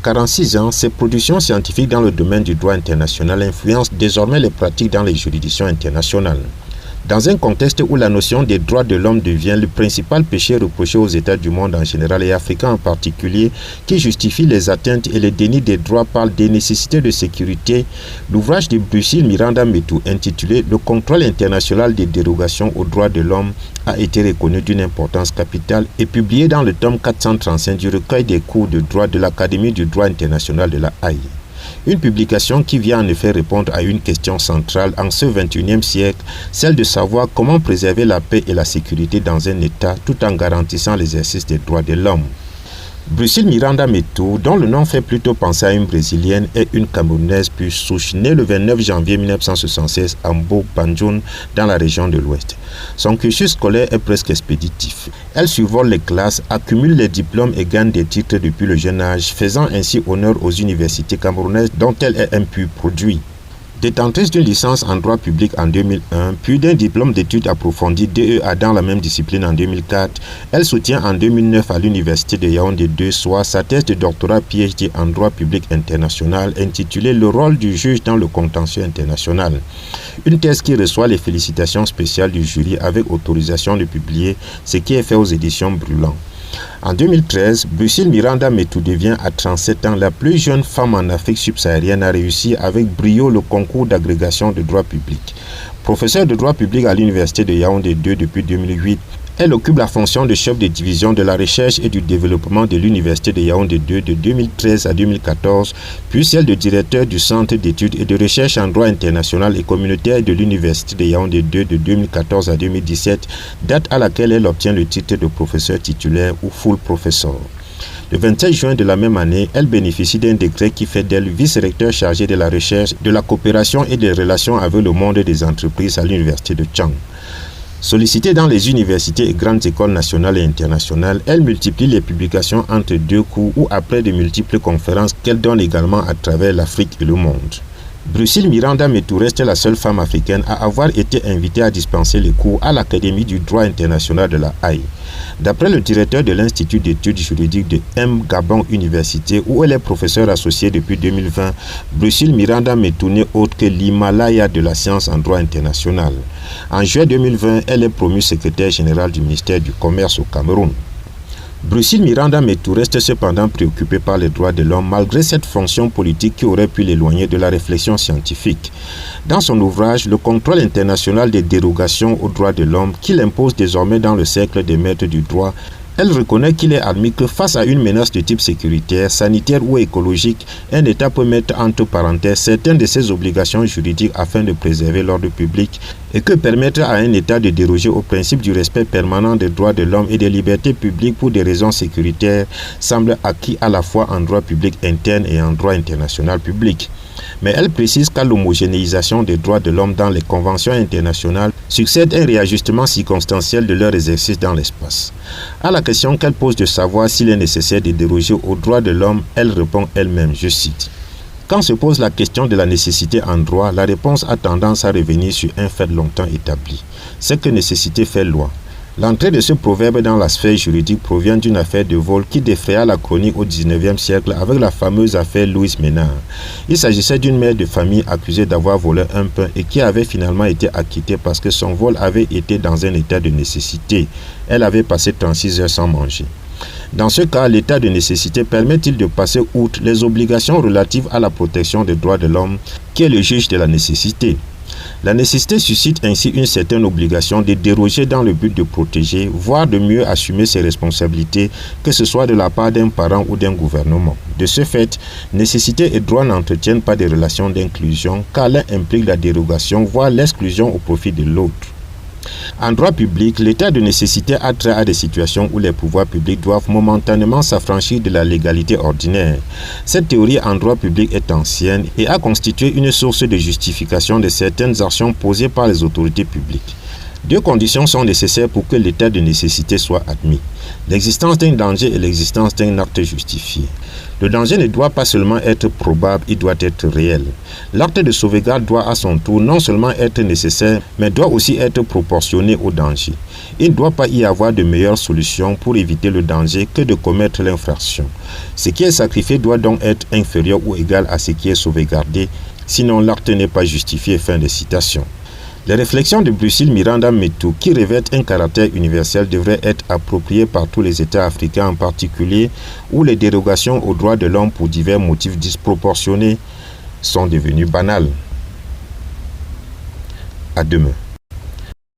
46 ans, ses productions scientifiques dans le domaine du droit international influencent désormais les pratiques dans les juridictions internationales. Dans un contexte où la notion des droits de l'homme devient le principal péché reproché aux États du monde en général et africains en particulier, qui justifie les atteintes et les dénis des droits par des nécessités de sécurité, l'ouvrage de Brucil Miranda Metu intitulé « Le contrôle international des dérogations aux droits de l'homme » a été reconnu d'une importance capitale et publié dans le tome 435 du recueil des cours de droit de l'Académie du droit international de la Haye. Une publication qui vient en effet répondre à une question centrale en ce XXIe siècle, celle de savoir comment préserver la paix et la sécurité dans un État tout en garantissant l'exercice des droits de l'homme. Brucil Miranda Metu, dont le nom fait plutôt penser à une Brésilienne, est une Camerounaise pure souche, née le 29 janvier 1976 à Mbo-Banjoun, dans la région de l'Ouest. Son cursus scolaire est presque expéditif. Elle survole les classes, accumule les diplômes et gagne des titres depuis le jeune âge, faisant ainsi honneur aux universités camerounaises dont elle est un pur produit. Détentrice d'une licence en droit public en 2001, puis d'un diplôme d'études approfondies DEA dans la même discipline en 2004, elle soutient en 2009 à l'université de Yaoundé 2 soit sa thèse de doctorat PhD en droit public international intitulée « Le rôle du juge dans le contentieux international ». Une thèse qui reçoit les félicitations spéciales du jury avec autorisation de publier, ce qui est fait aux éditions Brûlant. En 2013, Brucil Miranda Metu devient à 37 ans la plus jeune femme en Afrique subsaharienne à réussir avec brio le concours d'agrégation de droit public. Professeure de droit public à l'université de Yaoundé 2 depuis 2008, elle occupe la fonction de chef de division de la recherche et du développement de l'université de Yaoundé 2 de 2013 à 2014, puis celle de directeur du centre d'études et de recherche en droit international et communautaire de l'université de Yaoundé 2 de 2014 à 2017, date à laquelle elle obtient le titre de professeur titulaire ou full professor. Le 27 juin de la même année, elle bénéficie d'un décret qui fait d'elle vice-recteur chargé de la recherche, de la coopération et des relations avec le monde des entreprises à l'université de Tchang. Sollicitée dans les universités et grandes écoles nationales et internationales, elle multiplie les publications entre deux cours ou après de multiples conférences qu'elle donne également à travers l'Afrique et le monde. Brucil Miranda Metu reste la seule femme africaine à avoir été invitée à dispenser les cours à l'Académie du droit international de la Haye. D'après le directeur de l'Institut d'études juridiques de M. Gabon Université, où elle est professeure associée depuis 2020, Brucil Miranda Metu n'est autre que l'Himalaya de la science en droit international. En juillet 2020, elle est promue secrétaire générale du ministère du Commerce au Cameroun. Brucil Miranda Metu reste cependant préoccupé par les droits de l'homme malgré cette fonction politique qui aurait pu l'éloigner de la réflexion scientifique. Dans son ouvrage « Le contrôle international des dérogations aux droits de l'homme » qu'il impose désormais dans le cercle des maîtres du droit, elle reconnaît qu'il est admis que face à une menace de type sécuritaire, sanitaire ou écologique, un État peut mettre entre parenthèses certaines de ses obligations juridiques afin de préserver l'ordre public et que permettre à un État de déroger au principe du respect permanent des droits de l'homme et des libertés publiques pour des raisons sécuritaires semble acquis à la fois en droit public interne et en droit international public. Mais elle précise qu'à l'homogénéisation des droits de l'homme dans les conventions internationales succède un réajustement circonstanciel de leur exercice dans l'espace. À la question qu'elle pose de savoir s'il est nécessaire de déroger aux droits de l'homme, elle répond elle-même, je cite, « Quand se pose la question de la nécessité en droit, la réponse a tendance à revenir sur un fait longtemps établi. C'est que nécessité fait loi. L'entrée de ce proverbe dans la sphère juridique provient d'une affaire de vol qui défraya la chronique au XIXe siècle avec la fameuse affaire Louise Ménard. Il s'agissait d'une mère de famille accusée d'avoir volé un pain et qui avait finalement été acquittée parce que son vol avait été dans un état de nécessité. Elle avait passé 36 heures sans manger. Dans ce cas, l'état de nécessité permet-il de passer outre les obligations relatives à la protection des droits de l'homme, qui est le juge de la nécessité? La nécessité suscite ainsi une certaine obligation de déroger dans le but de protéger, voire de mieux assumer ses responsabilités, que ce soit de la part d'un parent ou d'un gouvernement. De ce fait, nécessité et droit n'entretiennent pas des relations d'inclusion, car l'un implique la dérogation, voire l'exclusion au profit de l'autre. En droit public, l'état de nécessité a trait à des situations où les pouvoirs publics doivent momentanément s'affranchir de la légalité ordinaire. Cette théorie en droit public est ancienne et a constitué une source de justification de certaines actions posées par les autorités publiques. Deux conditions sont nécessaires pour que l'état de nécessité soit admis: l'existence d'un danger et l'existence d'un acte justifié. Le danger ne doit pas seulement être probable, il doit être réel. L'acte de sauvegarde doit à son tour non seulement être nécessaire, mais doit aussi être proportionné au danger. Il ne doit pas y avoir de meilleure solution pour éviter le danger que de commettre l'infraction. Ce qui est sacrifié doit donc être inférieur ou égal à ce qui est sauvegardé, sinon l'acte n'est pas justifié. Fin de citation. Les réflexions de Brucil Miranda Metou, qui revêtent un caractère universel, devraient être appropriées par tous les États africains, en particulier où les dérogations aux droits de l'homme pour divers motifs disproportionnés sont devenues banales. À demain.